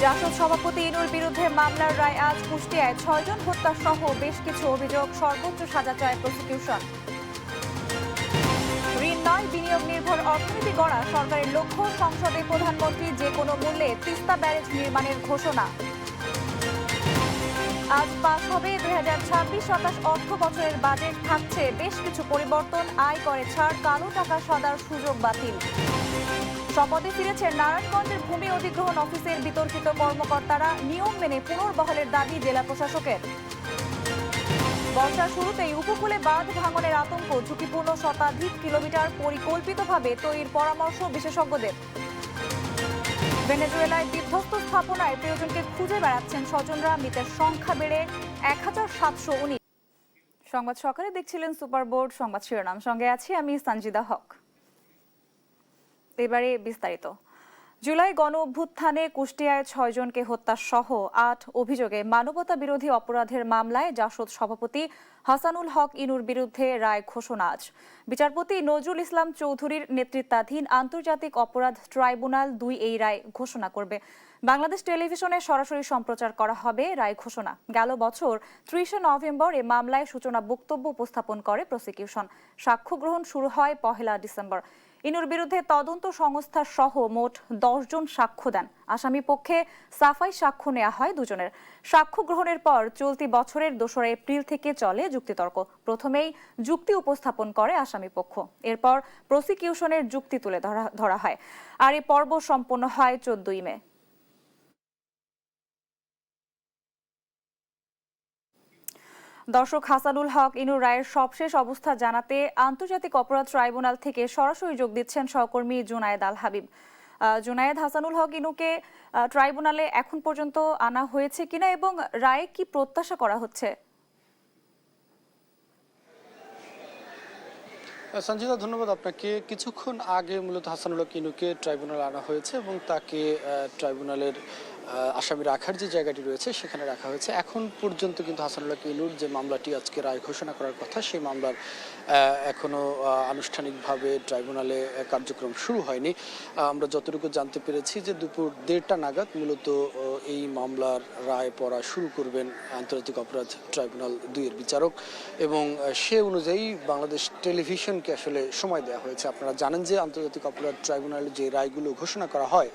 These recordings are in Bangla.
জাসদ সভাপতি ইনুর বিরুদ্ধে মামলার রায় আজ কুষ্টিয়ায় ৬ জন হত্যা সহ বেশ কিছু অভিযোগ সর্বোচ্চ সাজা চায় প্রসিকিউশন। ঋণ নয় বিনিয়োগ নির্ভর অর্থনীতি গড়া সরকারের লক্ষ্য, সংসদে প্রধানমন্ত্রী যে কোনো মূল্যে তিস্তা ব্যারেজ নির্মাণের ঘোষণা। আজ পাস হবে ২০২৬-২৭ অর্থ বছরের বাজেট, থাকছে বেশ কিছু পরিবর্তন, আয় করে ছাড়, কালো টাকা সাদার সুযোগ বাতিল। শপথে ফিরেছেন নারায়ণগঞ্জের ভূমি অধিগ্রহণ অফিসের বিতর্কিত কর্মকর্তারা, নিয়ম মেনে পুনর্বহালের দাবি জেলা প্রশাসকের। বর্ষার শুরুতেই উপকূলে বাঁধ ভাঙনের আতঙ্ক, ঝুঁকিপূর্ণ শতাধিক কিলোমিটার পরিকল্পিতভাবে তৈরির পরামর্শ বিশেষজ্ঞদের। ভেনেজুয়েলায় বিধ্বস্ত স্থাপনায় প্রিয়জনকে খুঁজে বেড়াচ্ছেন স্বজনরা, মৃতের সংখ্যা বেড়ে ১,৭১৯। সংবাদ সকালে দেখছিলেন সুপার বোর্ড সংবাদ শিরোনাম, সঙ্গে আছি আমি সঞ্জিদা হক। এবারে বিস্তারিত। জুলাই গণ অভ্যুত্থানে কুষ্টিয়ায় ৬ জনকে হত্যা সহ ৮ অভিযোগে মানবতা বিরোধী অপরাধের মামলায় জাসদ সভাপতি হাসানুল হক ইনুর বিরুদ্ধে রায় ঘোষণা আজ। বিচারপতি নজরুল ইসলাম চৌধুরীর নেতৃত্বাধীন আন্তর্জাতিক অপরাধ ট্রাইব্যুনাল ২ এই রায় ঘোষণা করবে। বাংলাদেশ টেলিভিশনে সরাসরি সম্প্রচার করা হবে রায় ঘোষণা। গেল বছর ৩০ নভেম্বর এ মামলায় সূচনা বক্তব্য উপস্থাপন করে প্রসিকিউশন। সাক্ষ্য গ্রহণ শুরু হয় ১ ডিসেম্বর। ইনুর বিরুদ্ধে তদন্ত সংস্থা সহ মোট ১০ জন সাক্ষ্য দেন। আসামি পক্ষে সাফাই সাক্ষ্য নেওয়া হয় ২ জনের। সাক্ষ্য গ্রহণের পর চলতি বছরের ২রা এপ্রিল থেকে চলে যুক্তিতর্ক। প্রথমেই যুক্তি উপস্থাপন করে আসামি পক্ষ, এরপর প্রসিকিউশনের যুক্তি তুলে ধরা হয়, আর এই পর্ব সম্পন্ন হয় ১৪ মে। দর্শক, হাসানুল হক ইনুর রায়ের সবশেষ অবস্থা জানাতে আন্তর্জাতিক অপরাধ ট্রাইব্যুনাল থেকে সরাসরি যোগ দিচ্ছেন সহকর্মী জুনায়েদ আল হাবিব। জুনায়েদ, হাসানুল হক ইনুকে ট্রাইব্যুনালে এখন পর্যন্ত আনা হয়েছে কিনা এবং রায়ে কি প্রত্যাশা করা হচ্ছে? সঞ্জিদা, ধন্যবাদ আপনাকে। কিছুক্ষণ আগে মূলত হাসানুল হক ইনুকে ট্রাইব্যুনালে আনা হয়েছে এবং তাকে ট্রাইব্যুনালের আসামি রাখার যে জায়গাটি রয়েছে সেখানে রাখা হয়েছে। এখন পর্যন্ত কিন্তু হাসানুল হক ইনুর যে মামলাটি আজকে রায় ঘোষণা করার কথা, সেই মামলার এখনো আনুষ্ঠানিকভাবে ট্রাইব্যুনালে কার্যক্রম শুরু হয়নি। আমরা যতটুকু জানতে পেরেছি যে দুপুর ১:৩০ নাগাদ মূলত এই মামলার রায় পড়া শুরু করবেন আন্তর্জাতিক অপরাধ ট্রাইব্যুনাল ২ এর বিচারক, এবং সে অনুযায়ী বাংলাদেশ টেলিভিশনকে আসলে সময় দেওয়া হয়েছে। আপনারা জানেন যে আন্তর্জাতিক অপরাধ ট্রাইব্যুনালে যে রায়গুলো ঘোষণা করা হয়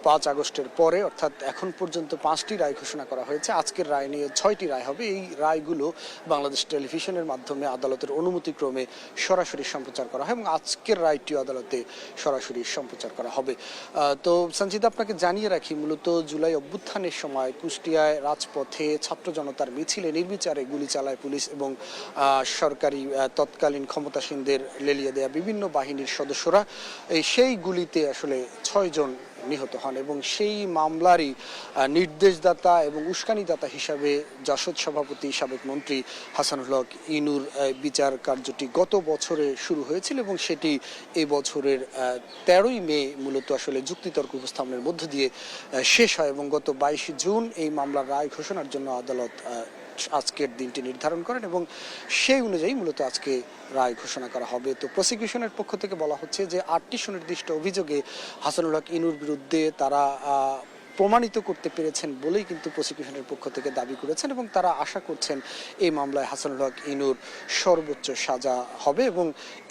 ৫ আগস্টের পরে, অর্থাৎ এখন পর্যন্ত ৫টি রায় ঘোষণা করা হয়েছে। আজকের রায় নিয়ে ৬টি রায় হবে। এই রায়গুলো বাংলাদেশ টেলিভিশনের মাধ্যমে আদালতের অনুমতিক্রমে সরাসরি সম্প্রচার করা হয় এবং আজকের রায়টিও আদালতে সরাসরি সম্প্রচার করা হবে। তো সঞ্জিদা, আপনাকে জানিয়ে রাখি, মূলত জুলাই অভ্যুত্থানের সময় কুষ্টিয়ায় রাজপথে ছাত্র জনতার মিছিলে নির্বিচারে গুলি চালায় পুলিশ এবং সরকারি তৎকালীন ক্ষমতাসীনদের লেলিয়ে দেয়া বিভিন্ন বাহিনীর সদস্যরা। সেই গুলিতে আসলে ৬ জন নিহত হন এবং সেই মামলারই নির্দেশদাতা এবং উস্কানিদাতা হিসাবে জাসদ সভাপতি সাবেক মন্ত্রী হাসানুল হক ইনুর বিচার কার্যটি গত বছরে শুরু হয়েছিল এবং সেটি এই বছরের ১৩ই মে মূলত আসলে যুক্তিতর্ক উপস্থাপনের মধ্য দিয়ে শেষ হয় এবং গত ২২ জুন এই মামলার রায় ঘোষণার জন্য আদালত আজকের দিনটি নির্ধারণ করেন এবং সেই অনুযায়ী মূলত আজকে রায় ঘোষণা করা হবে। তো প্রসিকিউশনের পক্ষ থেকে বলা হচ্ছে যে ৮টি সুনির্দিষ্ট অভিযোগে হাসানুল হক ইনুর বিরুদ্ধে তারা প্রমাণিত করতে পেরেছেন বলেই কিন্তু প্রসিকিউশনের পক্ষ থেকে দাবি করেছেন এবং তারা আশা করছেন এই মামলায় হাসানুল হক ইনুর সর্বোচ্চ সাজা হবে এবং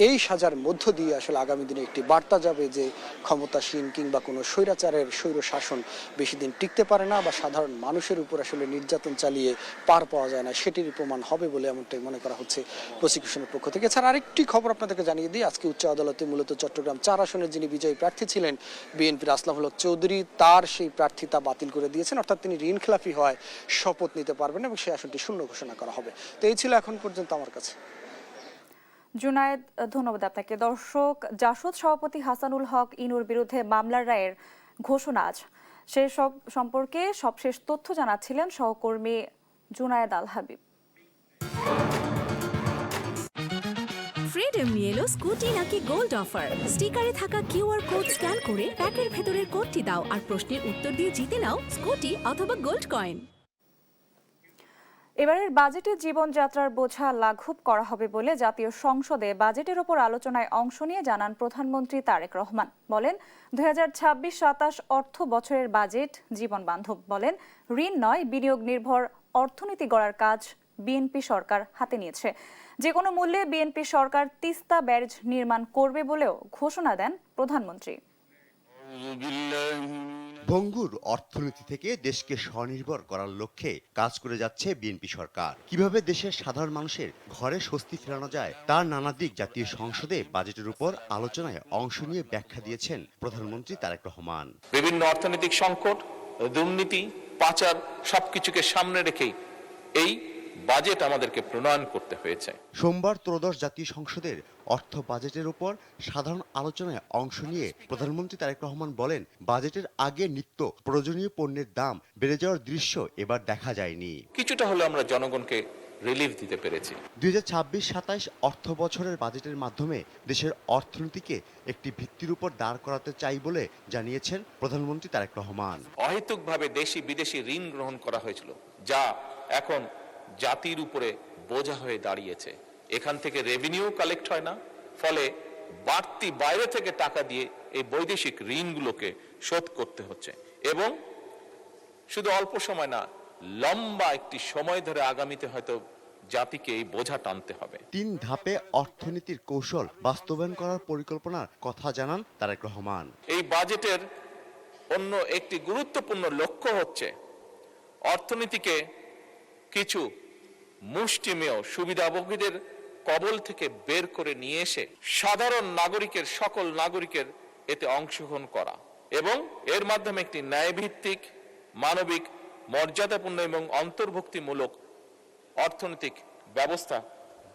এই সাজার মধ্য দিয়ে আসলে আগামী দিনে একটি বার্তা যাবে যে ক্ষমতাসীন কিংবা কোনো স্বৈরাচারের স্বৈর শাসন বেশি দিন টিকতে পারে না বা সাধারণ মানুষের উপর আসলে নির্যাতন চালিয়ে পার পাওয়া যায় না, সেটির প্রমাণ হবে বলে এমনটাই মনে করা হচ্ছে প্রসিকিউশনের পক্ষ থেকে। এছাড়া আরেকটি খবর আপনাদেরকে জানিয়ে দিই, আজকে উচ্চ আদালতে মূলত চট্টগ্রাম ৪ আসনের যিনি বিজয়ী প্রার্থী ছিলেন বিএনপির আসলামুল হক চৌধুরী, তার সেই প্রার্থিতা বাতিল করে দিয়েছেন, অর্থাৎ তিনি ঋণ খেলাপি হয় শপথ নিতে পারবেন এবং সেই আসনটি শূন্য ঘোষণা করা হবে। তো এই ছিল এখন পর্যন্ত আমার কাছে। জুনায়েদ, ধন্যবাদ আপনাকে। দর্শক, জাসদ সভাপতি হাসানুল হক ইনুর বিরুদ্ধে মামলার রায়ের ঘোষণা আজ, সেসব সম্পর্কে সবশেষ তথ্য জানাচ্ছিলেন সহকর্মী জুনায়েদ আল হাবিব। ফ্রিডম নিয়ে এলো স্কুটি নাকি গোল্ড অফার। স্টিকারে থাকা কিউআর কোড স্ক্যান করে প্যাকের ভেতরের কোডটি দাও আর প্রশ্নের উত্তর দিয়ে জিতে নাও স্কুটি অথবা গোল্ড কয়েন। এবারের বাজেটে জীবনযাত্রার বোঝা লাঘব করা হবে বলে জাতীয় সংসদে বাজেটের ওপর আলোচনায় অংশ নিয়ে জানান প্রধানমন্ত্রী তারেক রহমান। বলেন 2026-27 অর্থ বছরের বাজেট জীবন বান্ধব। বলেন ঋণ নয়, বিনিয়োগ নির্ভর অর্থনীতি গড়ার কাজ বিএনপি সরকার হাতে নিয়েছে। যে কোনো মূল্যে বিএনপি সরকার তিস্তা ব্যারেজ নির্মাণ করবে বলেও ঘোষণা দেন প্রধানমন্ত্রী। ভঙ্গুর অর্থনীতি থেকে দেশকে স্বনির্ভর করার লক্ষ্যে কাজ করে যাচ্ছে বিএনপি সরকার। কিভাবে দেশের সাধারণ মানুষের ঘরে স্বস্তি ফেরানো যায় তার নানা দিক জাতীয় সংসদে বাজেটের উপর আলোচনায় অংশ নিয়ে ব্যাখ্যা দিয়েছেন প্রধানমন্ত্রী তারেক রহমান। বিভিন্ন অর্থনৈতিক সংকট, দুর্নীতি, পাচার সবকিছুকে সামনে রেখেই এই বাজেট আমাদেরকে প্রণয়ন করতে হয়েছে। সোমবার ত্রয়োদশ জাতীয় সংসদের অর্থ বাজেটের উপর সাধারণ আলোচনায় অংশ নিয়ে প্রধানমন্ত্রী তারেক রহমান বলেন, বাজেটের আগে নিত্য প্রয়োজনীয় পণ্যের দাম বেড়ে যাওয়ার দৃশ্য এবার দেখা যায়নি। কিছুটা হলে আমরা জনগণকে রিলিফ দিতে পেরেছি। 2026-27 অর্থ বছরের বাজেটের মাধ্যমে দেশের অর্থনীতিকে একটি ভিত্তির উপর দাঁড় করাতে চাই বলে জানিয়েছেন প্রধানমন্ত্রী তারেক রহমান। অহেতুকভাবে দেশি বিদেশি ঋণ গ্রহণ করা হয়েছিল, যা এখন জাতির উপরে বোঝা হয়ে দাঁড়িয়েছে। এখান থেকে রেভিনিউ কালেক্ট হয় না, ফলে বাড়তি বাইরে থেকে টাকা দিয়ে এই বৈদেশিক ঋণগুলোকে শোধ করতে হচ্ছে এবং শুধু অল্প সময় না, লম্বা একটি সময় ধরে আগামীতে হয়তো জাতিকে এই বোঝা টানতে হবে। 3 ধাপে অর্থনীতির কৌশল বাস্তবায়ন করার পরিকল্পনার কথা জানান তারেক রহমান। এই বাজেটের অন্য একটি গুরুত্বপূর্ণ লক্ষ্য হচ্ছে অর্থনীতিকে কিছু মুষ্টিমেয় সুবিধাভোগীদের কবল থেকে বের করে নিয়ে এসে সাধারণ নাগরিকের, সকল নাগরিকের এতে অংশগ্রহণ করা এবং এর মাধ্যমে একটি ন্যায়ভিত্তিক, মানবিক, মর্যাদাপূর্ণ এবং অন্তর্ভুক্তিমূলক অর্থনৈতিক ব্যবস্থা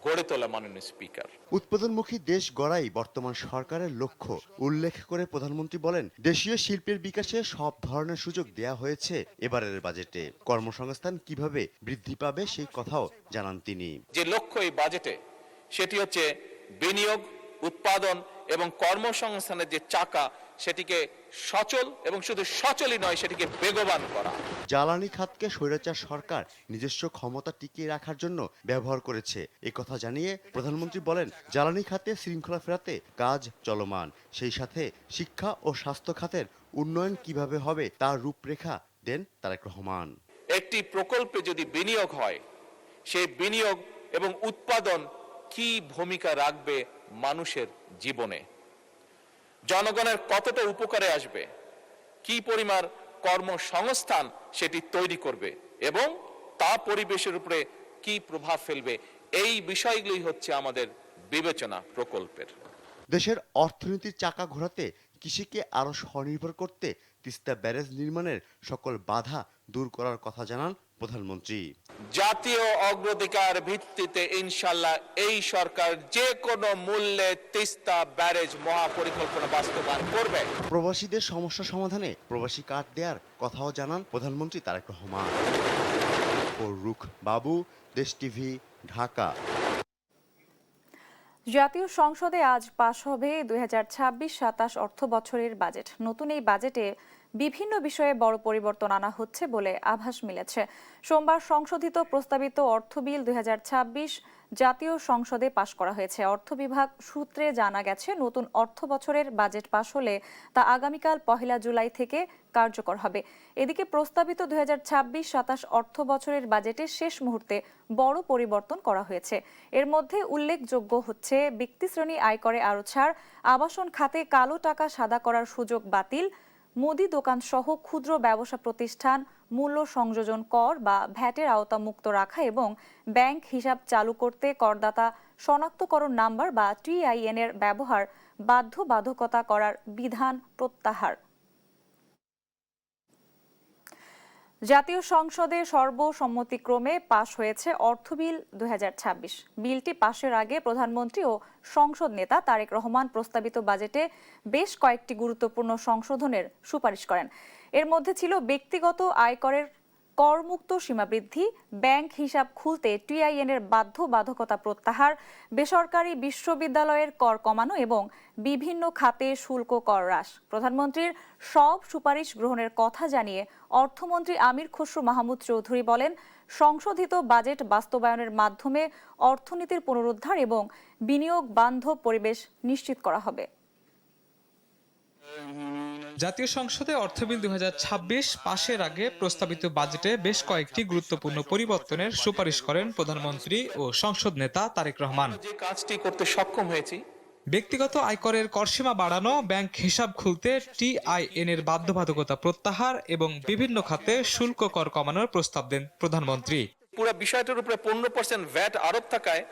গড়ে তোলা। মাননীয় স্পিকার, উৎপাদনমুখী দেশ গড়াই বর্তমান সরকারের লক্ষ্য উল্লেখ করে প্রধানমন্ত্রী বলেন, দেশীয় শিল্পের বিকাশে সব ধরনের সুযোগ দেয়া হয়েছে এবারের বাজেটে। কর্মসংস্থান কিভাবে বৃদ্ধি পাবে সেই কথাও জানান তিনি। যে লক্ষ্য এই বাজেটে, সেটি হচ্ছে বিনিয়োগ, উৎপাদন এবং কর্মসংস্থানের যে চাকা, সেটিকে সচল এবং শুধু সচলই নয়, সেটিকে বেগবান করা। জ্বালানি খাতকে স্বৈরাচার সরকার নিজস্ব ক্ষমতা টিকিয়ে রাখার জন্য ব্যবহার করেছে এ কথা জানিয়ে প্রধানমন্ত্রী বলেন, জ্বালানি খাতে শৃঙ্খলা ফেরাতে কাজ চলমান। সেই সাথে শিক্ষা ও স্বাস্থ্য খাতের উন্নয়ন কিভাবে হবে তার রূপরেখা দেন তারেক রহমান। একটি প্রকল্পে যদি বিনিয়োগ হয়, সেই বিনিয়োগ এবং উৎপাদন কি ভূমিকা রাখবে মানুষের জীবনে, জনগণের কতটা উপকারে আসবে, কি পরিমাণ কর্মসংস্থান সেটি তৈরি করবে এবং তা পরিবেশের উপরে কি প্রভাব ফেলবে, এই বিষয়গুলি হচ্ছে আমাদের বিবেচনা প্রকল্পের। দেশের অর্থনীতির চাকা ঘোরাতে কৃষিকে আরো স্বনির্ভর করতে তিস্তা ব্যারেজ নির্মাণের সকল বাধা দূর করার কথা জানান প্রধানমন্ত্রী। জাতীয় অগ্রাধিকার ভিত্তিতে ইনশাআল্লাহ এই সরকার যে কোনো মূল্যে তিস্তা ব্যারেজ মহাপরিকল্পনা বাস্তবায়ন করবে। প্রবাসীদের সমস্যা সমাধানে প্রবাসী কার্ড দেওয়ার কথাও জানান প্রধানমন্ত্রী তারেক রহমান। রুখ বাবু, দেশ টিভি, ঢাকা। জাতীয় সংসদে আজ পাশ হবে 2026-27 অর্থ বছরের বাজেট। নতুন এই বাজেটে বিভিন্ন বিষয়ে বড় পরিবর্তন আনা হচ্ছে বলে আভাস মিলেছে। সোমবার সংশোধিত প্রস্তাবিত অর্থ বিল 2026 জাতীয় সংসদে পাশ করা হয়েছে। অর্থ বিভাগ সূত্রে জানা গেছে, নতুন অর্থ বছরের বাজেট পাশ হলে তা আগামীকাল 1 জুলাই থেকে কার্যকর হবে। এদিকে প্রস্তাবিত 2026-27 অর্থ বছরের বাজেটের শেষ মুহূর্তে বড় পরিবর্তন করা হয়েছে। এর মধ্যে উল্লেখযোগ্য হচ্ছে ব্যক্তিশ্রেণী আয়করে আরো ছাড়, আবাসন খাতে কালো টাকা সাদা করার সুযোগ বাতিল, মুদি দোকান সহ ক্ষুদ্র ব্যবসা প্রতিষ্ঠান মূল্য সংযোজন কর বা ভ্যাটের আওতা মুক্ত রাখা এবং ব্যাংক হিসাব চালু করতে করদাতা শনাক্তকরণ নাম্বার বা TIN এর ব্যবহার বাধ্যবাধকতা করার বিধান প্রত্যাহার। জাতীয় সংসদে সর্বসম্মতিক্রমে পাশ হয়েছে অর্থ বিল 2026। বিলটি পাশের আগে প্রধানমন্ত্রী ও সংসদ নেতা তারেক রহমান প্রস্তাবিত বাজেটে বেশ কয়েকটি গুরুত্বপূর্ণ সংশোধনের সুপারিশ করেন। এর মধ্যে ছিল ব্যক্তিগত আয়করের করমুক্ত সীমা বৃদ্ধি, ব্যাংক হিসাব খুলতে টিআইএনের বাধ্যবাধকতা প্রত্যাহার, বেসরকারি বিশ্ববিদ্যালয়ের কর কমানো এবং বিভিন্ন খাতে শুল্ক কর হ্রাস। প্রধানমন্ত্রীর সব সুপারিশ গ্রহণের কথা জানিয়ে অর্থমন্ত্রী আমির খসরু মাহমুদ চৌধুরী বলেন, সংশোধিত বাজেট বাস্তবায়নের মাধ্যমে অর্থনীতির পুনরুদ্ধার এবং বিনিয়োগ বান্ধব পরিবেশ নিশ্চিত করা হবে। জাতীয় সংসদে অর্থবিল ২০২৬ পাশের আগে প্রস্তাবিত বাজেটে বেশ কয়েকটি গুরুত্বপূর্ণ পরিবর্তনের সুপারিশ করেন প্রধানমন্ত্রী ও সংসদ নেতা তারেক রহমান। যে কাজটি করতে সক্ষম হয়েছি, ব্যক্তিগত আয়করের করসীমা বাড়ানো, ব্যাংক হিসাব খুলতে টিআইএন এর বাধ্যবাধকতা প্রত্যাহার এবং বিভিন্ন খাতে শুল্ক কর কমানোর প্রস্তাব দেন প্রধানমন্ত্রী। পুরো বিষয়টার উপরে 15% ভ্যাট আরোপ থাকায়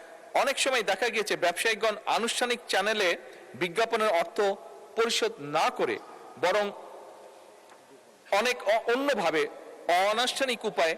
অনেক সময় দেখা গিয়েছে ব্যবসায়িকগণ আনুষ্ঠানিক চ্যানেলে বিজ্ঞাপনের অর্থ পরিশোধ না করে বরং অনেক অন্যভাবে অনানুষ্ঠানিক উপায়ে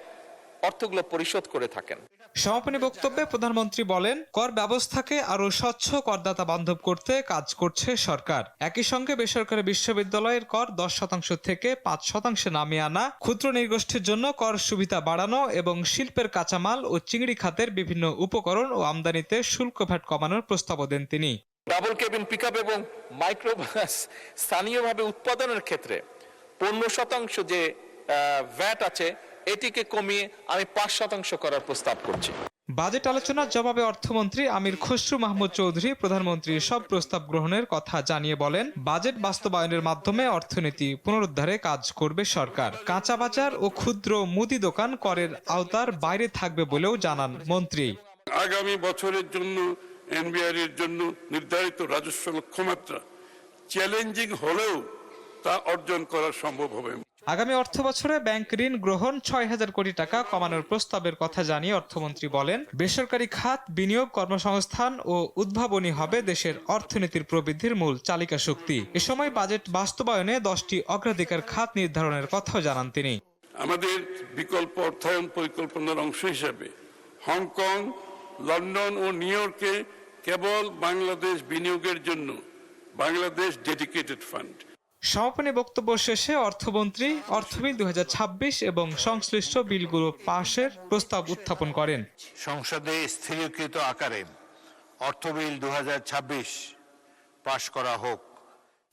অর্থগুলো পরিশোধ করে থাকেন। সমাপনী বক্তব্যে প্রধানমন্ত্রী বলেন, কর ব্যবস্থাকে আরো স্বচ্ছ করদাতা বান্ধব করতে কাজ করছে সরকার। একই সঙ্গে বেসরকারি বিশ্ববিদ্যালয়ের কর 10% থেকে 5% নামিয়ে আনা, ক্ষুদ্র নৃগোষ্ঠীর জন্য কর সুবিধা বাড়ানো এবং শিল্পের কাঁচামাল ও চিংড়ি খাতের বিভিন্ন উপকরণ ও আমদানিতে শুল্ক ভ্যাট কমানোর প্রস্তাবও দেন তিনি। ডাবল কেবিন পিকআপ এবং মাইক্রোবাস স্থানীয়ভাবে উৎপাদনের ক্ষেত্রে 15% যে ভ্যাট আছে এটিকে কমিয়ে আমি 5% করার প্রস্তাব করছি। বাজেট আলোচনার জবাবে অর্থমন্ত্রী আমির খসরু মাহমুদ চৌধুরী প্রধানমন্ত্রীর সব প্রস্তাব গ্রহণের কথা জানিয়ে বলেন, বাজেট বাস্তবায়নের মাধ্যমে অর্থনীতি পুনরুদ্ধারে কাজ করবে সরকার। কাঁচা বাজার ও ক্ষুদ্র মুদি দোকান করের আওতার বাইরে থাকবে বলেও জানান মন্ত্রী। আগামী বছরের জন্য এনবিআর এর জন্য নির্ধারিত রাজস্ব লক্ষ্যমাত্রা চ্যালেঞ্জিং হলেও তা অর্জন করা সম্ভব হবে। আগামী অর্থ বছরে ব্যাংক ঋণ গ্রহণ ৬,০০০ কোটি টাকা কমানোর প্রস্তাবের কথা জানিয়ে অর্থমন্ত্রী বলেন, বেসরকারি খাত, বিনিয়োগ, কর্মসংস্থান ও উদ্ভাবনী হবে দেশের অর্থনীতির প্রবৃদ্ধির মূল চালিকা শক্তি। এ সময় বাজেট বাস্তবায়নে 10টি অগ্রাধিকার খাত নির্ধারণের কথাও জানান তিনি। আমাদের বিকল্প অর্থায়ন পরিকল্পনার অংশ হিসেবে হংকং, লন্ডন ও নিউ ইয়র্কে কেবল বাংলাদেশ বিনিয়োগের জন্য বাংলাদেশ ডেডিকেটেড ফান্ড। সমাপনী বক্তব্য শেষে অর্থমন্ত্রী অর্থবিল ২০২৬ এবং সংশ্লিষ্ট বিলগুলো পাশের প্রস্তাব উত্থাপন করেন। সংসদে স্থিরীকৃত আকারে অর্থবিল ২০২৬ পাশ করা হোক।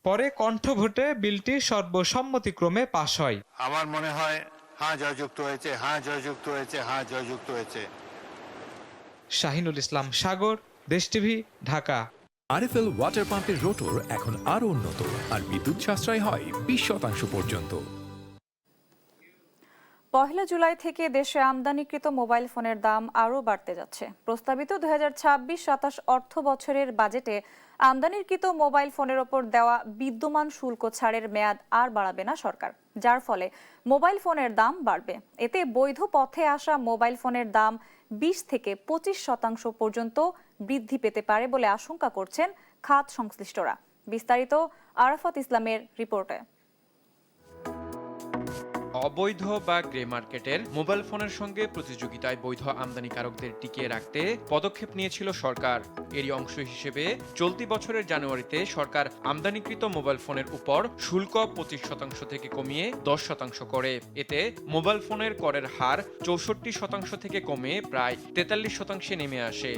পরে কণ্ঠভোটে বিলটি সর্বসম্মতিক্রমে পাশ হয়। আমার মনে হয় হ্যাঁ জয়যুক্ত হয়েছে, হ্যাঁ জয়যুক্ত হয়েছে, হ্যাঁ জয়যুক্ত হয়েছে। শাহিনুল ইসলাম সাগর, দেশ টিভি, ঢাকা। আরএফএল ওয়াটার পাম্পের রোটর এখন আরো উন্নত আর বিদ্যুৎ সাশ্রয় হয় 20% পর্যন্ত। 1 জুলাই থেকে দেশে আমদানিকৃত মোবাইল ফোনের দাম আরও বাড়তে যাচ্ছে। প্রস্তাবিত 2026-27 অর্থ বছরের বাজেটে আমদানিকৃত মোবাইল ফোনের ওপর দেওয়া বিদ্যমান শুল্ক ছাড়ের মেয়াদ আর বাড়াবে না সরকার, যার ফলে মোবাইল ফোনের দাম বাড়বে। এতে বৈধ পথে আসা মোবাইল ফোনের দাম 20 থেকে 25% পর্যন্ত বৃদ্ধি পেতে পারে বলে আশঙ্কা করছেন খাত সংশ্লিষ্টরা। বিস্তারিত আরাফাত ইসলামের রিপোর্টে। অবৈধ বা গ্রে মার্কেটের মোবাইল ফোনের সঙ্গে প্রতিযোগিতায় বৈধ আমদানিকারকদের টিকিয়ে রাখতে পদক্ষেপ নিয়েছিল সরকার। এরই অংশ হিসেবে চলতি বছরের জানুয়ারিতে সরকার আমদানিকৃত মোবাইল ফোনের উপর শুল্ক 25% থেকে কমিয়ে 10% করে। এতে মোবাইল ফোনের করের হার 64% থেকে কমে প্রায় 43% নেমে আসে।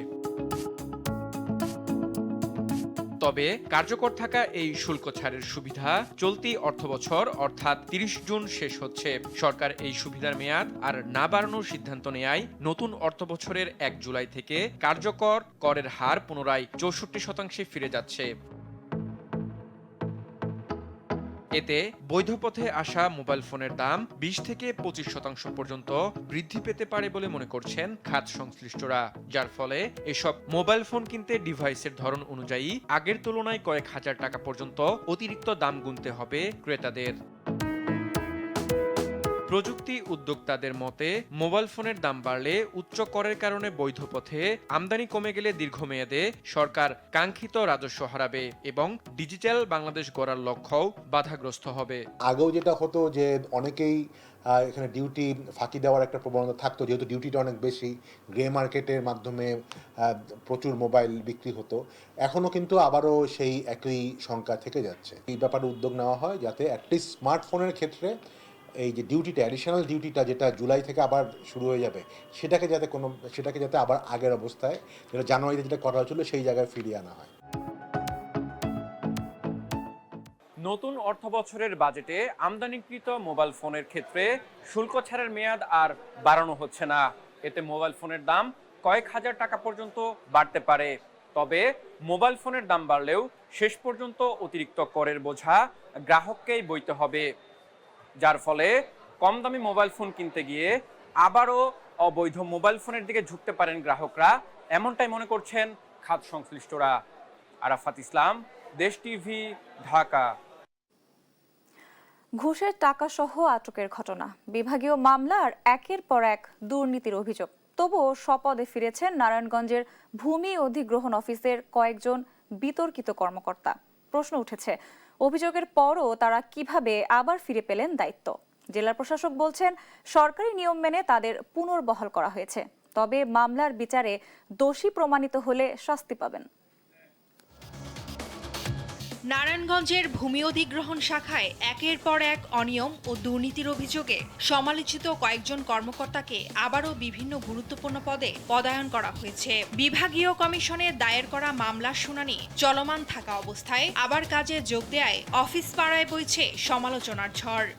তবে কার্যকর থাকা এই শুল্ক ছাড়ের সুবিধা চলতি অর্থবছর অর্থাৎ 30 জুন শেষ হচ্ছে। সরকার এই সুবিধার মেয়াদ আর না বাড়ানোর সিদ্ধান্ত নেয় নতুন অর্থবছরের 1 জুলাই থেকে কার্যকর করের হার পুনরায় 64% ফিরে যাচ্ছে। এতে বৈধ পথে আসা মোবাইল ফোনের দাম 20 থেকে 25% পর্যন্ত বৃদ্ধি পেতে পারে বলে মনে করছেন খাত সংশ্লিষ্টরা, যার ফলে এসব মোবাইল ফোন কিনতে ডিভাইসের ধরন অনুযায়ী আগের তুলনায় কয়েক হাজার টাকা পর্যন্ত অতিরিক্ত দাম গুনতে হবে ক্রেতাদের। প্রযুক্তি উদ্যোক্তাদের মতে মোবাইল ফোনের দাম বাড়লে উচ্চ করের কারণে বৈধ পথে আমদানি কমে গেলে দীর্ঘমেয়াদে সরকার কাঙ্ক্ষিত রাজস্ব হারাবে এবং ডিজিটাল বাংলাদেশ গড়ার লক্ষ্যও বাধাগ্রস্ত হবে। আগেও যেটা হতো যে অনেকেই এখানে ডিউটি ফাঁকি দেওয়ার একটা প্রবণতা থাকতো, যেহেতু ডিউটিটা অনেক বেশি, গ্রে মার্কেটের মাধ্যমে প্রচুর মোবাইল বিক্রি হতো। এখনও কিন্তু আবারও সেই একই সংখ্যা থেকে যাচ্ছে। এই ব্যাপারে উদ্যোগ নেওয়া হয় যাতে অ্যাটলিস্ট স্মার্টফোনের ক্ষেত্রে এই যে ডিউটিটা, অ্যাডিশনাল ডিউটিটা যেটা জুলাই থেকে আবার শুরু হয়ে যাবে, সেটাকে যাতে আবার আগের অবস্থায়, যেটা জানুয়ারিতে যেটা করা হয়েছিল সেই জায়গায় ফিরিয়ে আনা হয়। নতুন অর্থবছরের বাজেটে আমদানিকৃত মোবাইল ফোনের ক্ষেত্রে শুল্ক ছাড়ের মেয়াদ আর বাড়ানো হচ্ছে না। এতে মোবাইল ফোনের দাম কয়েক হাজার টাকা পর্যন্ত বাড়তে পারে। তবে মোবাইল ফোনের দাম বাড়লেও শেষ পর্যন্ত অতিরিক্ত করের বোঝা গ্রাহককেই বইতে হবে, যার ফলে কম দামি মোবাইল ফোন কিনতে গিয়ে আবারও অবৈধ মোবাইল ফোনের দিকে ঝুঁকতে পারেন গ্রাহকরা, এমনটাই মনে করছেন খাত সংশ্লিষ্টরা। আরাফাত ইসলাম, দেশ টিভি, ঢাকা। ঘুষের টাকা সহ আটকের ঘটনা, বিভাগীয় মামলার একের পর এক দুর্নীতির অভিযোগ। তবুও স্বপদে ফিরেছেন নারায়ণগঞ্জের ভূমি অধিগ্রহণ অফিসের কয়েকজন বিতর্কিত কর্মকর্তা। প্রশ্ন উঠেছে, অভিযোগের পরও তারা কিভাবে আবার ফিরে পেলেন দায়িত্ব? জেলা প্রশাসক বলছেন, সরকারি নিয়ম মেনে তাদের পুনর্বহাল করা হয়েছে, তবে মামলার বিচারে দোষী প্রমাণিত হলে শাস্তি পাবেন। নারায়ণগঞ্জের ভূমি অধিগ্রহণ শাখায় একের পর এক অনিয়ম ও দুর্নীতির অভিযোগে সমালোচিত কয়েকজন কর্মকর্তাকে আবারও বিভিন্ন গুরুত্বপূর্ণ পদে পদায়ন করা হয়েছে। বিভাগীয় কমিশনে দায়ের করা মামলার শুনানি চলমান থাকা অবস্থায় আবার কাজে যোগ দেয়ায় অফিস পাড়ায় বইছে সমালোচনার ঝড়।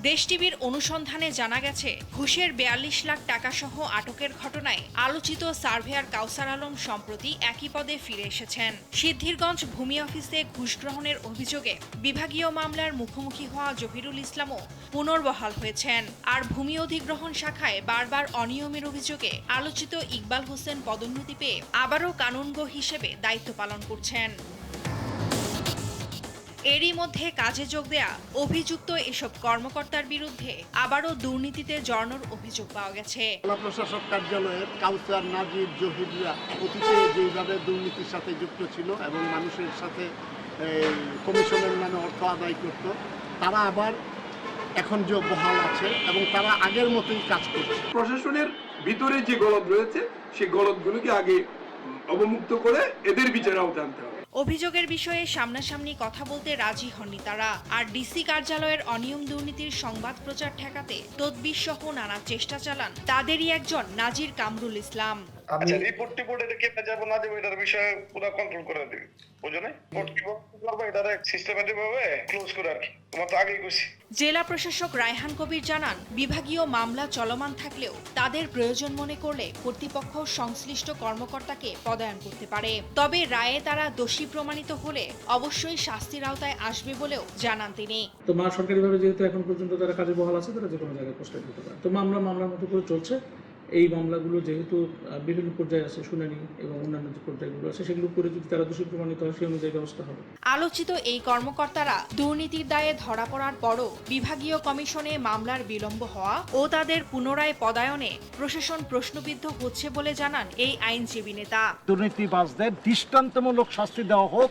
দেশ টিভির অনুসন্ধানে জানা গেছে, ঘুষের ৪২ লাখ টাকা সহ আটকের ঘটনায় আলোচিত সার্ভেয়ার কাউসার আলম সম্প্রতি একই পদে ফিরে এসেছেন। সিদ্ধিরগঞ্জ ভূমি অফিসে ঘুষ গ্রহণের অভিযোগে বিভাগীয় মামলার মুখোমুখি হওয়া জহিরুল ইসলামও পুনর্বহাল হয়েছেন। আর ভূমি অধিগ্রহণ শাখায় বারবার অনিয়মের অভিযোগে আলোচিত ইকবাল হোসেন পদোন্নতি পেয়ে আবারও কানুনগো হিসেবে দায়িত্ব পালন করছেন। এরই মধ্যে কাজে যোগ দেয়া অভিযুক্ত এসব কর্মকর্তার বিরুদ্ধে আবারও দুর্নীতিতে জড়ানোর অভিযোগ পাওয়া গেছে। জেলা প্রশাসক কার্যালয়ের কাউসার, নাজির, জহিররা অতীতে যেভাবে দুর্নীতির সাথে যুক্ত ছিল এবং মানুষের সাথে কমিশনের নামে অর্থ আদায় করত, তারা আবার এখন যে বহাল আছে এবং তারা আগের মতোই কাজ করছে। প্রশাসনের ভিতরে যে গলদ রয়েছে সেই গলদগুলোকে আগে অবমুক্ত করে এদের বিচারে আওতায় আনতে হবে। অভিযোগের বিষয়ে সামনাসামনি কথা বলতে রাজি হননি তারা। আর ডিসি কার্যালয়ের অনিয়ম দুর্নীতির সংবাদ প্রচার ঠেকাতে তদবির সহ নানা চেষ্টা চালান তাদেরই একজন নাজির কামরুল ইসলাম। রিপোর্ট এটা কেটে যাবো না দেবো, এটার বিষয়ে পুরো কন্ট্রোল করে দিবি, বুঝো না? রিপোর্ট কি করবো, এটা সিস্টেমেটিক ভাবে ক্লোজ করে আর কি, তোমার তো আগেই কইছি। জেলা প্রশাসক রায়হান কবির জানান, বিভাগীয় মামলা চলমান থাকলেও তাদের প্রয়োজন মনে করলে কর্তৃপক্ষ সংশ্লিষ্ট কর্মকর্তাকে পদায়ন করতে পারে। তবে রায়ে তারা দোষী প্রমাণিত হলে অবশ্যই শাস্তির আওতায় আসবে বলেও জানান তিনি। তো সরকারিভাবে যেহেতু এখন পর্যন্ত তারা কাজে বহাল আছে, তারা যে কোনো জায়গায় পোস্টার দিতে পারে। তো মামলার মতো করে চলছে। এই মামলাগুলো যেহেতু বিভিন্ন পর্যায়ে আছে, শুনানি এবং অন্যান্য যে পর্যায়গুলো আছে, সেগুলো করে যদি তারা দোষী প্রমাণিত হয়, সেই অনুযায়ী ব্যবস্থা হবে। আলোচিত এই কর্মকর্তারা দুর্নীতির দায়ে ধরা পড়ার পরও বিভাগীয় কমিশনে মামলার বিলম্ব হওয়া ও তাদের পুনরায় পদায়নে প্রশাসন প্রশ্নবিদ্ধ হচ্ছে বলে জানান এই আইনজীবী নেতা। দুর্নীতিবাজদের দৃষ্টান্তমূলক শাস্তি দেওয়া হোক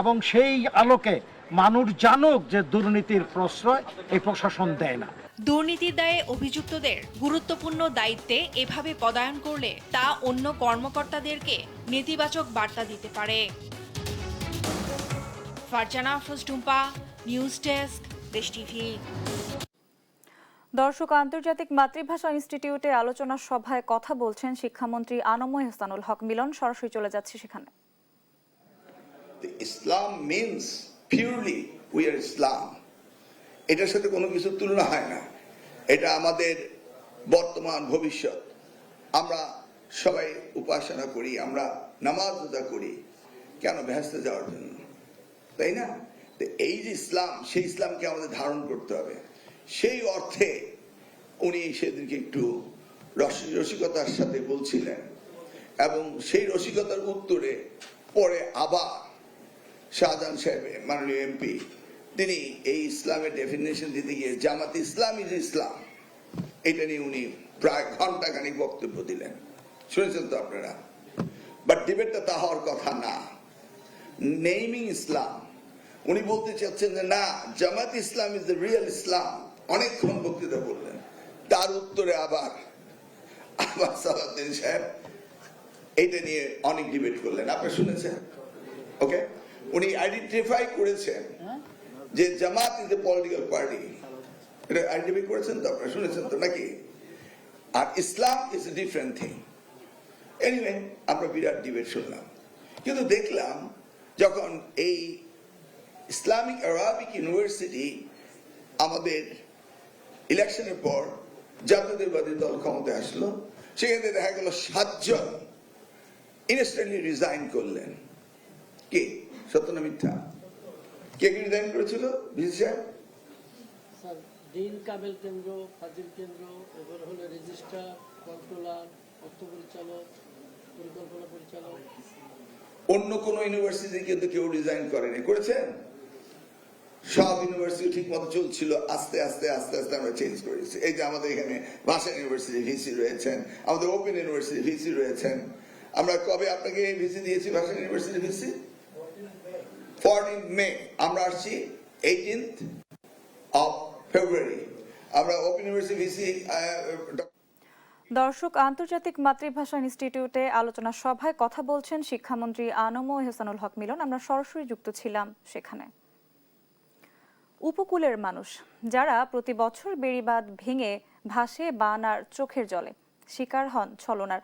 এবং সেই আলোকে মানুষ জানুক যে দুর্নীতির প্রশ্রয় এই প্রশাসন দেয় না। দুর্নীতির দায়ে অভিযুক্তদের গুরুত্বপূর্ণ দায়িত্বে এভাবে পদায়ন করলে তা অন্য কর্মকর্তাদেরকে নেতিবাচক বার্তা দিতে পারে। ফারজানা আফরোজ টুম্পা, নিউজ ডেস্ক, দেশ টিভি। দর্শক, আন্তর্জাতিক মাতৃভাষা ইনস্টিটিউটে আলোচনা সভায় কথা বলছেন শিক্ষামন্ত্রী আনময় হাসানুল হক মিলন। সরাসরি চলে যাচ্ছে সেখানে। ইসলাম মিন্স পিওরলি উই আর ইসলাম, এটার সাথে কোনো কিছু তুলনা হয় না। এটা আমাদের বর্তমান ভবিষ্যৎ। আমরা সবাই উপাসনা করি, আমরা নামাজ রোজা করি, কেন? বেহেশতে যাওয়ার জন্য, তাই না? তো এই যে ইসলাম, সেই ইসলামকে আমাদের ধারণ করতে হবে। সেই অর্থে উনি সেদিনকে একটু রসিকতার সাথে বলছিলেন এবং সেই রসিকতার উত্তরে পরে আবার শাহজাহান সাহেব, মাননীয় এমপি, তিনি এই ইসলামের ডেফিনেশন দিতে গিয়ে জামাত ইসলাম ইজ ইসলাম, এটা নিয়ে উনি প্রায় ঘন্টাখানিক বক্তব্য দিলেন। শুনেছেন তো আপনারা? বাট ডিবেটটা তা হওয়ার কথা না। নেইমিং ইসলাম, উনি বলতে চাচ্ছেন যে না, জামাত ইসলাম ইজ দ্য রিয়েল ইসলাম, অনেকক্ষণ বক্তৃতা বললেন। তার উত্তরে আবার সালাউদ্দিন সাহেব এইটা নিয়ে অনেক ডিবেট করলেন। আপনি শুনেছেন? ওকে, উনি আইডেন্টিফাই করেছেন যে Jamaat is a political party, এটা আইডেন্টিফাই করেছেন তো, আপনারা শুনেছেন তো নাকি? আর Islam is a different thing. Anyway, আমরা বিরাট ডিবেট শুনলাম, কিন্তু দেখলাম যখন এই ইসলামিক আরবিক ইউনিভার্সিটি আমাদের ইলেকশনের পর জাতীয়তাবাদী দল ক্ষমতায় আসলো, সেখানে দেখা গেল 7 জন ইনস্ট্যান্টলি রিজাইন করলেন। কে, সত্য না মিথ্যা? কে রিজাইন করেছিল? ভিসি সাহেব, ডিন কাবেল কেন্দ্র, ফাজিল কেন্দ্র, এবার হলো রেজিস্ট্রার, কন্ট্রোলার, অর্থ পরিচালক, পরিকল্পনা পরিচালক। অন্য কোন ইউনিভার্সিটি কিন্তু কেউ রিজাইন করেনি, করেছেন? সব ইউনিভার্সিটি ঠিক মতো চলছিল, আস্তে আস্তে আস্তে আস্তে আমরা চেঞ্জ করেছি। এই যে আমাদের এখানে ভাষা ইউনিভার্সিটি ভিসি রয়েছেন, আমাদের ওপেন ইউনিভার্সিটি ভিসি রয়েছেন। আমরা কবে আপনাকে ভিসি দিয়েছি? ভাষা ইউনিভার্সিটি ভিসি 14 মে, আমরা আসছি 18th of February। আমরা ওপেন ইউনিভার্সিটি ভিসি। দর্শক, আন্তর্জাতিক মাতৃভাষা ইনস্টিটিউটে আলোচনা সভায় কথা বলছেন শিক্ষামন্ত্রী আনম ও এহসানুল হক মিলন। আমরা সরাসরি যুক্ত ছিলাম সেখানে। উপকূলের মানুষ যারা প্রতি বছর বেড়িবাঁধ ভেঙে ভাসে বান আর চোখের জলে শিকার হন ছলনার,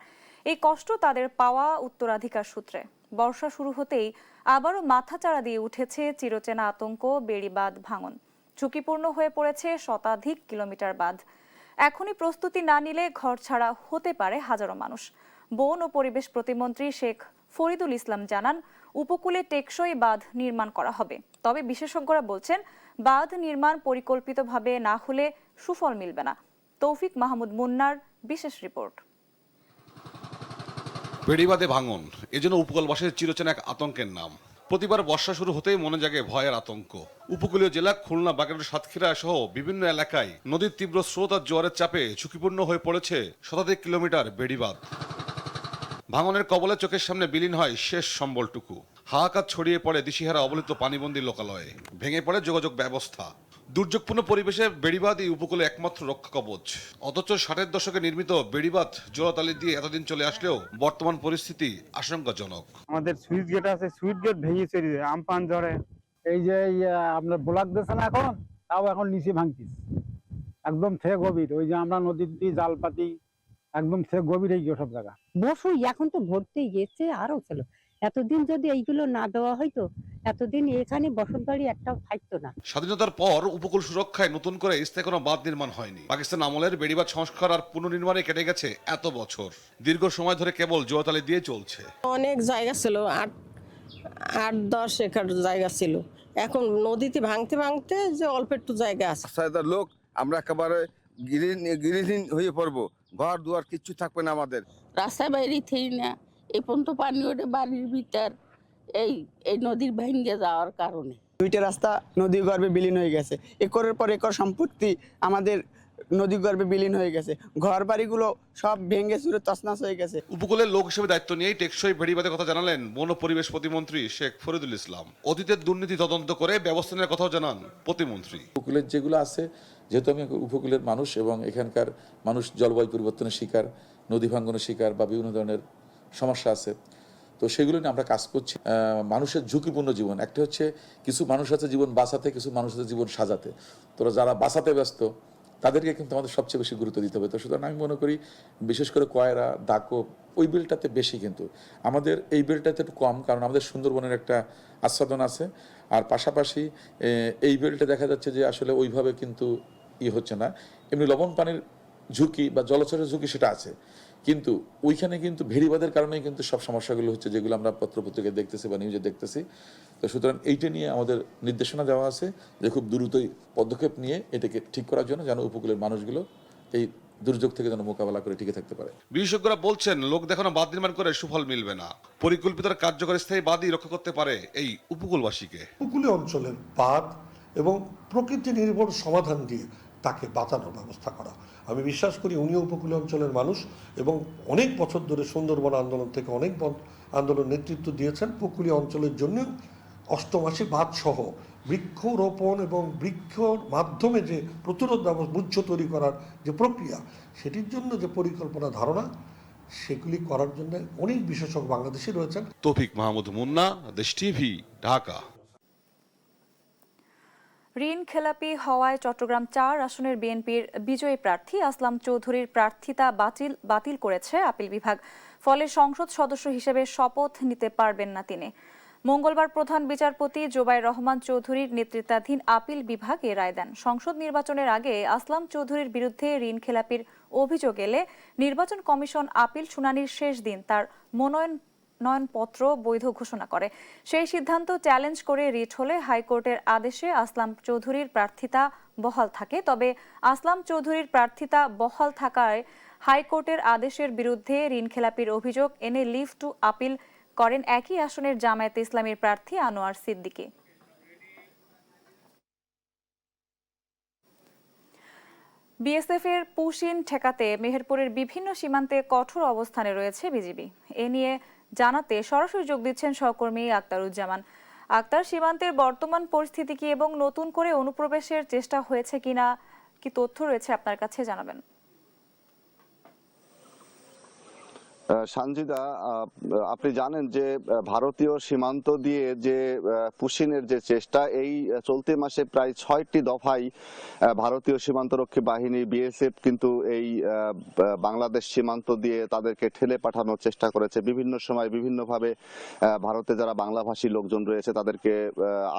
এই কষ্ট তাদের পাওয়া উত্তরাধিকার সূত্রে। বর্ষা শুরু হতেই আবারও মাথাচাড়া দিয়ে উঠেছে চিরচেনা আতঙ্ক, বেড়িবাঁধ ভাঙন। ঝুঁকিপূর্ণ হয়ে পড়েছে শতাধিক কিলোমিটার বাঁধ। এখনই প্রস্তুতি না নিলে ঘরছাড়া হতে পারে হাজারো মানুষ। বন ও পরিবেশ প্রতিমন্ত্রী শেখ ফরিদুল ইসলাম জানান, উপকূলে টেকসই বাঁধ নির্মাণ করা হবে। তবে বিশেষজ্ঞরা বলছেন, বাঁধ নির্মাণ পরিকল্পিতভাবে না হলে সুফল মিলবে না। তৌফিক মাহমুদ মুন্নার বিশেষ রিপোর্ট। বেড়িবাঁধে ভাঙন এজন্য উপকূলবাসীর চিরচেনা এক আতঙ্কের নাম। প্রতিবার বর্ষা শুরু হতেই মনে জাগে ভয়ের আতঙ্ক। উপকূলীয় জেলা খুলনা, বাগেরহাট, সাতক্ষীরা সহ বিভিন্ন এলাকায় নদীর তীব্র স্রোত আর জোয়ারের চাপে ঝুঁকিপূর্ণ হয়ে পড়েছে শতাধিক কিলোমিটার বেড়িবাঁধ। ভাঙনের কবলে চোখের সামনে বিলীন হয় শেষ সম্বলটুকু। হাহাকার ছড়িয়ে পড়ে দিশিহারা অবলিত পানিবন্দী লোকালয়ে। ভেঙে পড়ে যোগাযোগ ব্যবস্থা। দুর্যোগপূর্ণ পরিবেশে বেড়িবাঁধ এই উপকূলে একমাত্র রক্ষা কবচ। অথচ 60-এর দশকে নির্মিত বেড়িবাঁধ জোড়াতালি দিয়ে এতদিন চলে আসলেও বর্তমান পরিস্থিতি আশঙ্কাজনক। আমাদের সুইচ গেট আছে, সুইচ গেট ভেঙে চলে যায় আমপান ঝড়ে। এই যে আপনার ব্লক দিয়েছে না, এখন তাও এখন নিচে ভাঙতিস একদম থেকে গভীর। ওই যে আমরা নদীর দিয়ে জাল পাতি একদম থেকে গভীর হয়ে গিয়ে সব জায়গা বসুই এখন তো ভর্তি গেছে আরো ছিল। এতদিন যদি এইগুলো না দেওয়া হয়তো এতদিন এখানে বসত বাড়ি একটাও থাকতো না। স্বাধীনতার পর উপকূল সুরক্ষায় নতুন করে স্থায়ী কোনো বাঁধ নির্মাণ হয়নি। পাকিস্তান আমলের বেড়িবাঁধ সংস্কার আর পুনর্নির্মাণে কেটে গেছে এত বছর। দীর্ঘ সময় ধরে কেবল জোয়াতালি দিয়ে চলছে। অনেক জায়গা ছিল, 8-10 একর জায়গা ছিল। এখন নদীতে ভাঙতে ভাঙতে যে অল্প একটু জায়গা আছে। লোক আমরা একেবারে গৃহহীন হয়ে পড়বো, ঘর দুয়ার কিচ্ছু থাকবে না আমাদের। রাস্তায় বাইরে থেই না, এই পর্যন্ত পানি ওঠে বাড়ির ভিতর এই নদীর ভেঙে যাওয়ার কারণে। 2টা রাস্তা নদী গর্ভে বিলীন হয়ে গেছে। একরের পর একর সম্পত্তি আমাদের নদী গর্ভে বিলীন হয়ে গেছে। ঘর বাড়িগুলো সব ভেঙে চুরে তছনছ হয়ে গেছে। উপকূলের লোক হিসেবে দায়িত্ব নিয়েই টেকসই বেড়িবাঁধের কথা জানালেন বন ও পরিবেশ প্রতিমন্ত্রী শেখ ফরিদুল ইসলাম। অতীতের দুর্নীতি তদন্ত করে ব্যবস্থা নেওয়ার কথাও জানান প্রতিমন্ত্রী। উপকূলের যেগুলো আছে, যেহেতু আমি উপকূলের মানুষ এবং এখানকার মানুষ জলবায়ু পরিবর্তনের শিকার, নদী ভাঙ্গনের শিকার বা বিভিন্ন ধরনের সমস্যা আছে, তো সেগুলো নিয়ে আমরা কাজ করছি। মানুষের ঝুঁকিপূর্ণ জীবন, একটা হচ্ছে কিছু মানুষ আছে জীবন বাঁচাতে, কিছু মানুষ আছে জীবন সাজাতে। তোরা যারা বাঁচাতে ব্যস্ত তাদেরকে কিন্তু আমাদের সবচেয়ে বেশি গুরুত্ব দিতে হবে। তো সুতরাং আমি মনে করি বিশেষ করে কয়রা, দাকব ওই বিলটাতে বেশি, কিন্তু আমাদের এই বিলটাতে একটু কম, কারণ আমাদের সুন্দরবনের একটা আস্বাদন আছে। আর পাশাপাশি এই বিলটা দেখা যাচ্ছে যে আসলে ওইভাবে কিন্তু হচ্ছে না। এমনি লবণ পানির ঝুঁকি বা জলচরের ঝুঁকি সেটা আছে, কিন্তু ওইখানে কিন্তু ভেড়িবাঁধের কারণেই কিন্তু সব সমস্যাগুলো হচ্ছে, যেগুলো আমরা পত্রপত্রিকায় দেখতেছি বা নিউজে দেখতেছি। তো সুতরাং এইটা নিয়ে আমাদের নির্দেশনা দেওয়া আছে যে খুব দ্রুতই পদক্ষেপ নিয়ে এটাকে ঠিক করার জন্য, যেন উপকূলের মানুষগুলো এই দুর্যোগ থেকে যেন মোকাবেলা করে টিকে থাকতে পারে। বিশেষজ্ঞরা বলছেন, লোক দেখানো বাঁধ নির্মাণ করে সুফল মিলবে না। পরিকল্পিত কার্যকর স্থায়ী বাঁধই রক্ষা করতে পারে এই উপকূলবাসীকে। উপকূলীয় অঞ্চলের বাঁধ এবং প্রকৃতি নির্ভর সমাধান দিয়ে তাকে বাঁচানোর ব্যবস্থা করা। আমি বিশ্বাস করি উনিও উপকূলীয় অঞ্চলের মানুষ এবং অনেক বছর ধরে সুন্দরবন আন্দোলন থেকে অনেক আন্দোলন নেতৃত্ব দিয়েছেন। উপকূলীয় অঞ্চলের জন্য অষ্টমাসী বাঁধ সহ বৃক্ষরোপণ এবং বৃক্ষর মাধ্যমে যে প্রতিরোধ ব্যবস্থা তৈরি করার যে প্রক্রিয়া, সেটির জন্য যে পরিকল্পনা ধারণা, সেগুলি করার জন্য অনেক বিশেষজ্ঞ বাংলাদেশি রয়েছেন। তৌফিক মাহমুদ মুন্না, দেশ টিভি, ঢাকা। ঋণ খেলাপি হওয়ায় চট্টগ্রাম ৪ আসনের বিএনপির বিজয়ী প্রার্থী আসলাম চৌধুরীর প্রার্থিতা বাতিল করেছে আপিল বিভাগ। ফলে সংসদ সদস্য হিসেবে শপথ নিতে পারবেন না তিনি। মঙ্গলবার প্রধান বিচারপতি জোবায়ের রহমান চৌধুরীর নেতৃত্বাধীন আপিল বিভাগ এ রায় দেন। সংসদ নির্বাচনের আগে আসলাম চৌধুরীর বিরুদ্ধে ঋণ খেলাপির অভিযোগ এলে নির্বাচন কমিশন আপিল শুনানির শেষ দিন তার মনোনয়নপত্র বৈধ ঘোষণা করে। সেই সিদ্ধান্ত চ্যালেঞ্জ করে রিট হলে হাইকোর্টের আদেশে আসলাম চৌধুরীর প্রার্থিতা বহাল থাকে। তবে আসলাম চৌধুরীর প্রার্থিতা বহাল থাকায় হাইকোর্টের আদেশের বিরুদ্ধে ঋণ খেলাপির অভিযোগ এনে লিভ টু আপিল করেন একই আসনের জামায়াতে ইসলামীর প্রার্থী আনোয়ার সিদ্দিকী। বিএসএফ এর পুশিন ঠেকাতে মেহেরপুরের বিভিন্ন সীমান্তে কঠোর অবস্থানে রয়েছে বিজিবি। এ নিয়ে জানাতে সরাসরি যোগ দিচ্ছেন সহকর্মী আক্তারুজ্জামান। আক্তার, সীমান্তের বর্তমান পরিস্থিতি কি এবং নতুন করে অনুপ্রবেশের চেষ্টা হয়েছে কিনা, কি তথ্য রয়েছে আপনার কাছে জানাবেন? সানজিদা, আপনি জানেন যে ভারতীয় সীমান্ত দিয়ে যে পুশিনের যে চেষ্টা, এই চলতি মাসে প্রায় ৬টি দফায় ভারতীয় সীমান্তরক্ষী বাহিনী বিএসএফ কিন্তু এই বাংলাদেশ সীমান্ত দিয়ে তাদেরকে ঠেলে পাঠানোর চেষ্টা করেছে। বিভিন্ন সময় বিভিন্নভাবে ভারতে যারা বাংলাভাষী লোকজন রয়েছে তাদেরকে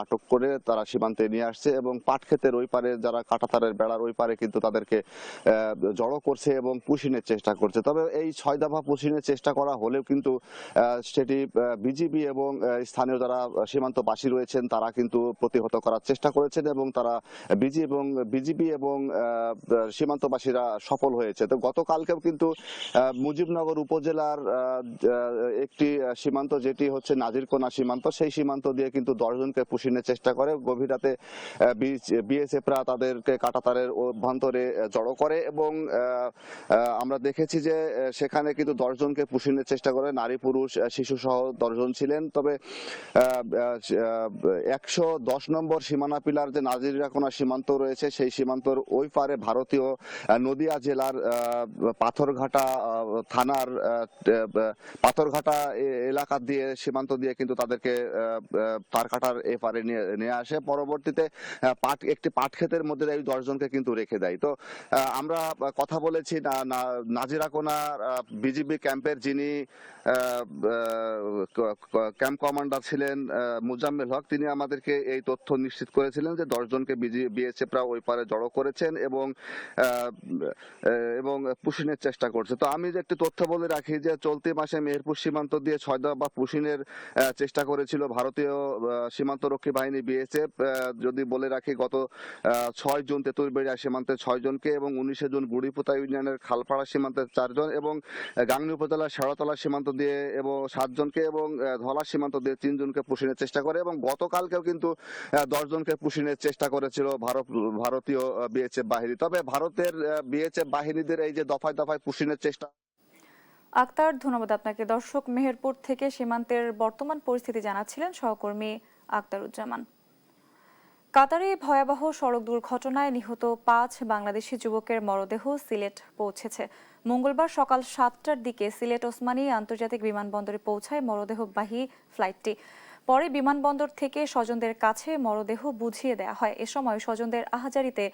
আটক করে তারা সীমান্তে নিয়ে আসছে এবং পাটক্ষেতের ওই পারে যারা কাঁটাতারের বেড়ার ওই পারে কিন্তু তাদেরকে জড়ো করছে এবং পুশিনের চেষ্টা করছে। তবে এই ৬ দফা পুশিনের চেষ্টা করা হলেও কিন্তু সেটি বিজিবি এবং স্থানীয় যারা সীমান্তবাসী রয়েছেন তারা কিন্তু প্রতিহত করার চেষ্টা করেছেন এবং তারা বিজিবি এবং সীমান্তবাসীরা সফল হয়েছে। তো গতকালকেও কিন্তু মুজিবনগর উপজেলার একটি সীমান্ত, যেটি হচ্ছে নাজিরকোনা সীমান্ত, সেই সীমান্ত দিয়ে কিন্তু 10 জনকে পুশিনের চেষ্টা করে। গভীর রাতে বিএসএফরা তাদেরকে কাঁটাতারের অভ্যন্তরে জড়ো করে এবং আমরা দেখেছি যে সেখানে কিন্তু 10 জনকে পুশিনের চেষ্টা করে, নারী পুরুষ শিশু সহ 10 জন ছিলেন। তবে 110 নম্বর সীমানা পিলার যে নাজিরকোনা সীমান্ত রয়েছে সেই সীমান্তর ওই পারে ভারতীয় নদিয়া জেলার পাথরঘাটা থানার পাথরঘাটা এলাকা দিয়ে সীমান্ত দিয়ে কিন্তু তাদেরকে তারকাটার এপারে নিয়ে আসে। পরবর্তীতে একটি পাটক্ষেতের মধ্যে এই 10 জনকে কিন্তু রেখে দেয়। তো আমরা কথা বলেছি নাজিরকোনা বিজিবি ক্যাম্পের যিনি ক্যাম্প কমান্ডার ছিলেন মুজাম্মেল হক, তিনি আমাদেরকে এই তথ্য নিশ্চিত করেছিলেন যে 10 জনকে বিএসএফরা ওই পারে জড়ো করেছেন এবং পুশিনের চেষ্টা করছে। তো আমি যে একটি তথ্য বলে রাখি যে চলতি মাসে মেহেরপুর সীমান্ত দিয়ে 6 দফা পুশিনের চেষ্টা করেছিল ভারতীয় সীমান্তরক্ষী বাহিনী বিএসএফ। যদি বলে রাখি, গত 6 জুন তেঁতুলবেড়িয়া সীমান্তে 6 জনকে এবং 19 জুন গুড়িপোতা ইউনিয়নের খালপাড়া সীমান্তে 4 জন এবং গাংনী উপজেলার শেড়তলা সীমান্ত দিয়ে এবং 7 জনকে এবং ধলা সীমান্ত দিয়ে 3 জনকে পুশিনের চেষ্টা করে এবং গতকালকেও কিন্তু 10 জনকে পুশিনের চেষ্টা করেছিল ভারতীয় বিএসএফ বাহিনী। তবে ভারতের বিএসএফ বাহিনীদের এই যে দফায় দফায় পুশিনের চেষ্টা। আক্তার, ধন্যবাদ আপনাকে। দর্শক, মেহেরপুর থেকে সীমান্তের বর্তমান পরিস্থিতি জানাচ্ছিলেন সহকর্মী আক্তারুজ্জামান। কাতারে ভয়াবহ সড়ক দুর্ঘটনায় নিহত 5 বাংলাদেশি যুবকের মরদেহ সিলেট পৌঁছেছে। মঙ্গলবার সকাল 7টার দিকে সিলেট ওসমানী আন্তর্জাতিক বিমানবন্দরে পৌঁছায় মরদেহবাহী ফ্লাইটটি। পরে বিমানবন্দর থেকে স্বজনদের কাছে মরদেহ বুঝিয়ে দেওয়া হয়। এ সময় স্বজনদের আহাজারিতে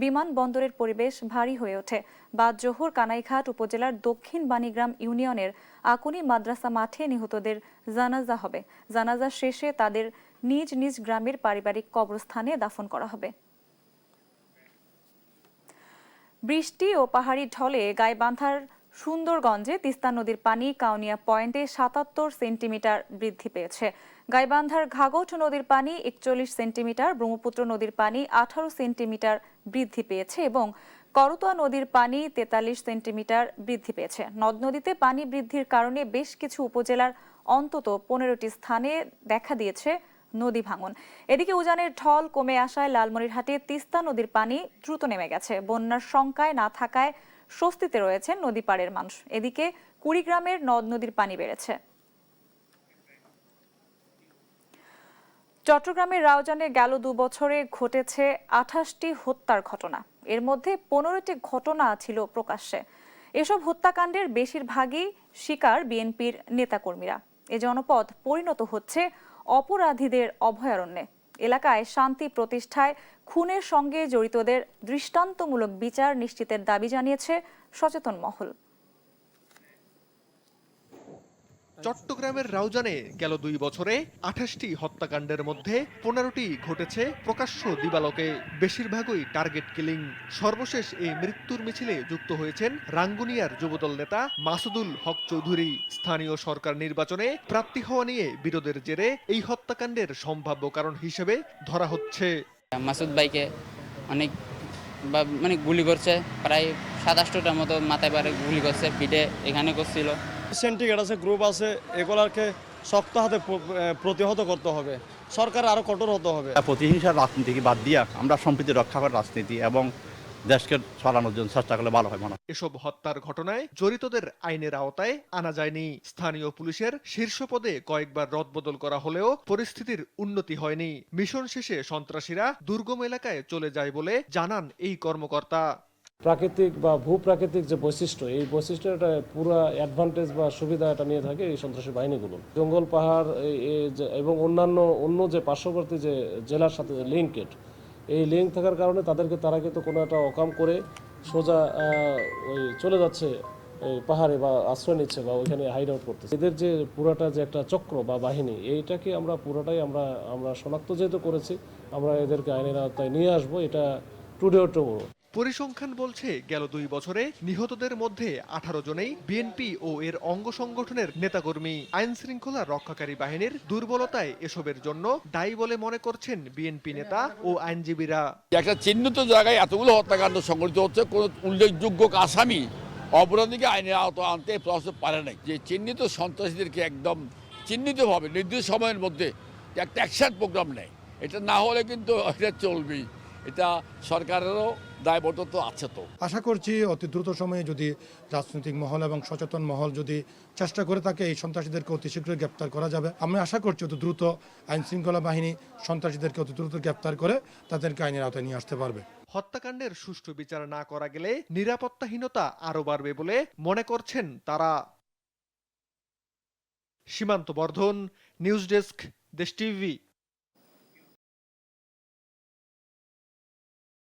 বিমানবন্দরের পরিবেশ ভারী হয়ে ওঠে। বাদ জোহর কানাইঘাট উপজেলার দক্ষিণ বাণীগ্রাম ইউনিয়নের আকুনি মাদ্রাসা মাঠে নিহতদের জানাজা হবে। জানাজা শেষে তাদের নিজ নিজ গ্রামের পারিবারিক কবরস্থানে দাফন করা হবে। বৃষ্টি ও পাহাড়ি ঢলে গাইবান্ধার সুন্দরগঞ্জে তিস্তা নদীর পানি কাউনিয়া পয়েন্টে 77 সেন্টিমিটার বৃদ্ধি পেয়েছে। গাইবান্ধার ঘাগট নদীর পানি 41 সেন্টিমিটার, ব্রহ্মপুত্র নদীর পানি 18 সেন্টিমিটার বৃদ্ধি পেয়েছে এবং করতোয়া নদীর পানি 43 সেন্টিমিটার বৃদ্ধি পেয়েছে। নদ নদীতে পানি বৃদ্ধির কারণে বেশ কিছু উপজেলার অন্তত 15টি স্থানে দেখা দিয়েছে নদী ভাঙন। এদিকে উজানের ঢল কমে আসায় লালমনিরহাটে তিস্তা নদীর পানি দ্রুত নেমে গেছে। বন্যার শঙ্কায় না থাকায় স্বস্তিতে রয়েছেন নদী পাড়ের মানুষ। এদিকে কুড়িগ্রামের নদ নদীর পানি বেড়েছে। চট্টগ্রামের রাউজানে গেল 2 বছরে ঘটেছে 28টি হত্যার ঘটনা। এর মধ্যে 15টি ঘটনা ছিল প্রকাশ্যে। এসব হত্যাকাণ্ডের বেশিরভাগই শিকার বিএনপির নেতাকর্মীরা। এ জনপদ পরিণত হচ্ছে অপরাধীদের অভয়ারণ্যে। এলাকায় শান্তি প্রতিষ্ঠায় খুনের সঙ্গে জড়িতদের দৃষ্টান্তমূলক বিচার নিশ্চিতের দাবি জানিয়েছে সচেতন মহল। চট্টগ্রামের রাউজানে গেল 2 বছরে 28টি হত্যাকাণ্ডের মধ্যে 15টি ঘটেছে প্রকাশ্য দিবালোকে, বেশিরভাগই টার্গেট কিলিং। সর্বশেষ এই মৃত্যুর মিছিলে যুক্ত হয়েছেন রাঙ্গুনিয়ার যুবদল নেতা মাসুদুল হক চৌধুরী। স্থানীয় সরকার নির্বাচনে প্রার্থী হওয়া নিয়ে বিরোধের জেরে এই হত্যাকাণ্ডের সম্ভাব্য কারণ হিসেবে ধরা হচ্ছে। মাসুদ ভাইকে অনেক মানে গুলি করছে, প্রায় 27টার মতো মাথায় বারে গুলি করছে, পিঠে এখানে করছিল। সিন্ডিকেট আছে, গ্রুপ আছে, এগুলাকে শক্ত হাতে প্রতিহত করতে হবে, সরকার আরো কঠোর হতে হবে। প্রতিহিংসার রাজনীতিকে বাদ দিয়া আমরা সম্প্রীতি রক্ষা করার রাজনীতি এবং দেশকে চালানোর জন্য চেষ্টা করলে ভালো হয় মনে হয়। এসব হত্যার ঘটনায় জড়িতদের আইনের আওতায় আনা যায়নি। স্থানীয় পুলিশের শীর্ষ পদে কয়েকবার রদবদল করা হলেও পরিস্থিতির উন্নতি হয়নি। মিশন শেষে সন্ত্রাসীরা দুর্গম এলাকায় চলে যায় বলে জানান এই কর্মকর্তা। প্রাকৃতিক বা ভূপ্রাকৃতিক যে বৈশিষ্ট্য, এই বৈশিষ্ট্যটা পুরো অ্যাডভান্টেজ বা সুবিধা এটা নিয়ে থাকে এই সন্ত্রাসী বাহিনীগুলো। জঙ্গল, পাহাড় এবং অন্য যে পার্শ্ববর্তী যে জেলার সাথে যে লিঙ্কেড, এই লিঙ্ক থাকার কারণে তারা কিন্তু কোনো একটা অকাম করে সোজা চলে যাচ্ছে পাহাড়ে বা আশ্রয় নিচ্ছে বা ওইখানে হাইড আউট করতেছে। এদের যে পুরাটা যে একটা চক্র বা বাহিনী, এইটাকে আমরা পুরোটাই আমরা শনাক্ত যেহেতু করেছি, আমরা এদেরকে আইনের আওতায় নিয়ে আসবো, এটা টুডে অর টুমরো। পরিসংখ্যান বলছে গেল 2 বছরে নিহতদের মধ্যে 18 জনেই বিএনপি ও এর অঙ্গ সংগঠনের নেতাকর্মী। আইন শৃঙ্খলা রক্ষাকারী বাহিনীর দুর্বলতায় এসবের জন্য দায়ী বলে মনে করছেন বিএনপি নেতা ও আইনজীবীরা। একটা চিহ্নিত জায়গায় এতগুলো হত্যাকাণ্ড সংঘটিত হচ্ছে, কোন উল্লেখযোগ্য আসামি অপরাধীকে আইনের আওতায় আনতে পারে নাই। যে চিহ্নিত সন্ত্রাসীদেরকে একদম চিহ্নিতভাবে নির্দিষ্ট সময়ের মধ্যে একটা অ্যাকশন প্রোগ্রাম নেয়, এটা না হলে কিন্তু এটা চলবেই। এটা সরকারেরও দায়বদ্ধতা আছে। তো আশা করছি অতি দ্রুত সময়ে যদি রাজনৈতিক মহল এবং সচেতন মহল যদি চেষ্টা করে থাকে, এই সন্ত্রাসীদেরকে অতি শীঘ্রই গ্রেপ্তার করা যাবে। আমি আশা করছি অতি দ্রুত আইন শৃঙ্খলা বাহিনী সন্ত্রাসীদেরকে অতি দ্রুত গ্রেপ্তার করে তাদেরকে আইনের আওতায় নিয়ে আসতে পারবে। হত্যাকাণ্ডের সুষ্ঠু বিচার না করা গেলে নিরাপত্তাহীনতা আরও বাড়বে বলে মনে করছেন তারা। সীমান্ত বর্ধন, নিউজ ডেস্ক, দেশ টিভি।